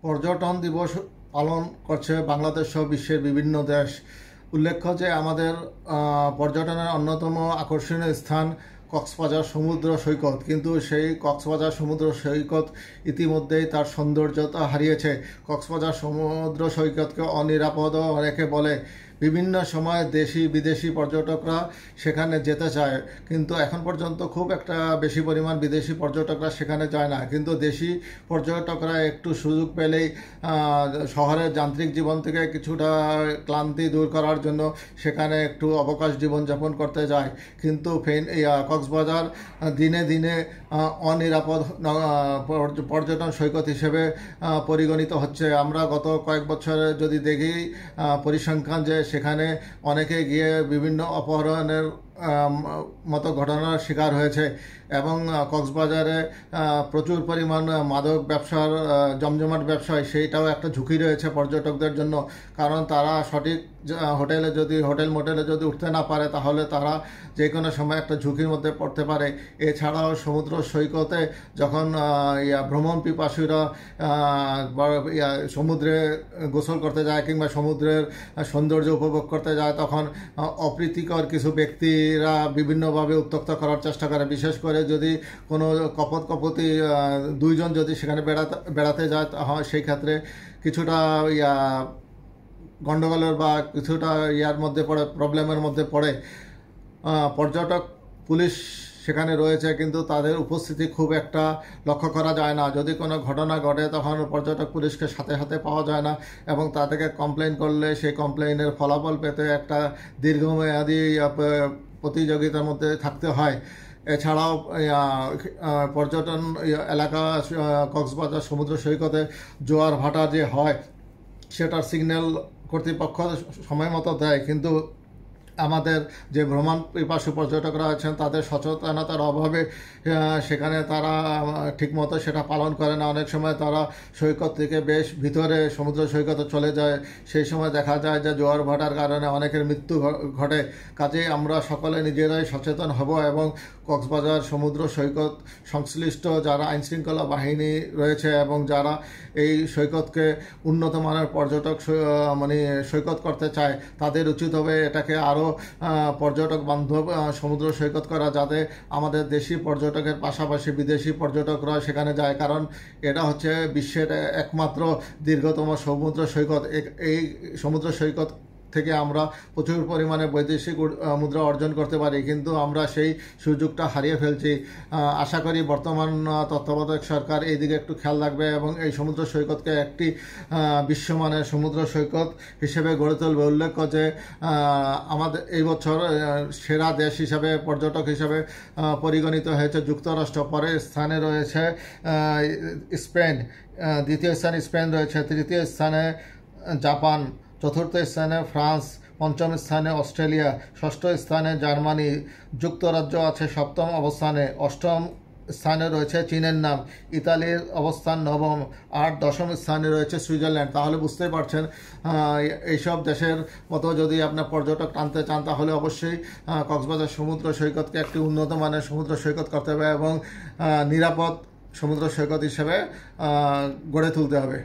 পর্যটন দিবস পালন করছে বাংলাদেশ সহ বিশ্বের বিভিন্ন দেশ। উল্লেখ্য যে আমাদের পর্যটনের অন্যতম আকর্ষণীয় স্থান কক্সবাজার সমুদ্র সৈকত, কিন্তু সেই কক্সবাজার সমুদ্র সৈকত ইতিমধ্যেই তার সৌন্দর্যতা হারিয়েছে। কক্সবাজার সমুদ্র সৈকতকে অনিরাপদ অনেকে বলে। বিভিন্ন সময় দেশি বিদেশি পর্যটকরা সেখানে যেতে চায়, কিন্তু এখন পর্যন্ত খুব একটা বেশি পরিমাণ বিদেশি পর্যটকরা সেখানে যায় না। কিন্তু দেশি পর্যটকরা একটু সুযোগ পেলেই শহরের যান্ত্রিক জীবন থেকে কিছুটা ক্লান্তি দূর করার জন্য সেখানে একটু অবকাশ জীবনযাপন করতে যায়। কিন্তু কক্সবাজার দিনে দিনে অনিরাপদ পর্যটন সৈকত হিসেবে পরিগণিত হচ্ছে। আমরা গত কয়েক বছরে যদি দেখি পরিসংখ্যান যে সেখানে অনেকে গিয়ে বিভিন্ন অপহরণের মতো ঘটনার শিকার হয়েছে এবং কক্সবাজারে প্রচুর পরিমাণ মাদক ব্যবসার জমজমাট ব্যবসায় সেইটাও একটা ঝুঁকি রয়েছে পর্যটকদের জন্য। কারণ তারা সঠিক হোটেল মোটেলে যদি উঠতে না পারে তাহলে তারা যে কোনো সময় একটা ঝুঁকির মধ্যে পড়তে পারে। এছাড়াও সমুদ্র সৈকতে যখন ভ্রমণ পিপাসুরা সমুদ্রে গোসল করতে যায় কিংবা সমুদ্রের সৌন্দর্য উপভোগ করতে যায়, তখন অপ্রীতিকর কিছু ব্যক্তিরা বিভিন্নভাবে উত্ত্যক্ত করার চেষ্টা করে। বিশেষ করে যদি কোনো কপতি দুইজন যদি সেখানে বেড়াতে যায়, সেই ক্ষেত্রে কিছুটা গন্ডগোলের বা কিছুটা প্রবলেমের মধ্যে পড়ে। পর্যটক পুলিশ সেখানে রয়েছে, কিন্তু তাদের উপস্থিতি খুব একটা লক্ষ্য করা যায় না। যদি কোনো ঘটনা ঘটে তখন পর্যটক পুলিশকে সাথে সাথে পাওয়া যায় না এবং তাদেরকে কমপ্লেন করলে সেই কমপ্লেনের ফলাফল পেতে একটা দীর্ঘমেয়াদী প্রতিযোগিতার মধ্যে থাকতে হয়। এছাড়াও পর্যটন এলাকা কক্সবাজার সমুদ্র সৈকতে জোয়ার ভাটা যে হয় সেটার সিগন্যাল কর্তৃপক্ষ সময় মতো দেয়, কিন্তু আমাদের যে ভ্রমণ পিপাসু পর্যটকরা আছেন তাদের সচেতনতার অভাবে সেখানে তারা ঠিকমতো সেটা পালন করে না। অনেক সময় তারা সৈকত থেকে বেশ ভিতরে সমুদ্র সৈকতে চলে যায়, সেই সময় দেখা যায় যে জোয়ার ভাটার কারণে অনেকের মৃত্যু ঘটে। কাজেই আমরা সকলে নিজেরাই সচেতন হব এবং কক্সবাজার সমুদ্র সৈকত সংশ্লিষ্ট যারা আইনশৃঙ্খলা বাহিনী রয়েছে এবং যারা এই সৈকতকে উন্নত মানের পর্যটক সৈকত করতে চায়, তাদের উচিত হবে এটাকে আরও পর্যটক বান্ধব সমুদ্র সৈকত করা, যাতে আমাদের দেশি পর্যটকের পাশাপাশি বিদেশি পর্যটকরা সেখানে যায়। কারণ এটা হচ্ছে বিশ্বের একমাত্র দীর্ঘতম সমুদ্র সৈকত। এই সমুদ্র সৈকত থেকে আমরা প্রচুর পরিমাণে বৈদেশিক মুদ্রা অর্জন করতে পারি, কিন্তু আমরা সেই সুযোগটা হারিয়ে ফেলছি। আশা করি বর্তমান তত্ত্বাবধায়ক সরকার এই দিকে একটু খেয়াল রাখবে এবং এই সমুদ্র সৈকতকে একটি বিশ্বমানের সমুদ্র সৈকত হিসেবে গড়ে তুলবে। উল্লেখ্য যে আমাদের এই বছর সেরা দেশ হিসাবে পর্যটক হিসাবে পরিগণিত হয়েছে যুক্তরাষ্ট্র, পরের স্থানে রয়েছে স্পেন, দ্বিতীয় স্থানে স্পেন রয়েছে, তৃতীয় স্থানে জাপান, চতুর্থ স্থানে ফ্রান্স, পঞ্চম স্থানে অস্ট্রেলিয়া, ষষ্ঠ স্থানে জার্মানি, যুক্তরাজ্য আছে সপ্তম অবস্থানে, অষ্টম স্থানে রয়েছে চীনের নাম, ইতালির অবস্থান নবম, আর দশম স্থানে রয়েছে সুইজারল্যান্ড। তাহলে বুঝতেই পারছেন এইসব দেশের মতো যদি আপনার পর্যটক টানতে চান তাহলে অবশ্যই কক্সবাজার সমুদ্র সৈকতকে একটি উন্নত মানের সমুদ্র সৈকত করতে হবে এবং নিরাপদ সমুদ্র সৈকত হিসেবে গড়ে তুলতে হবে।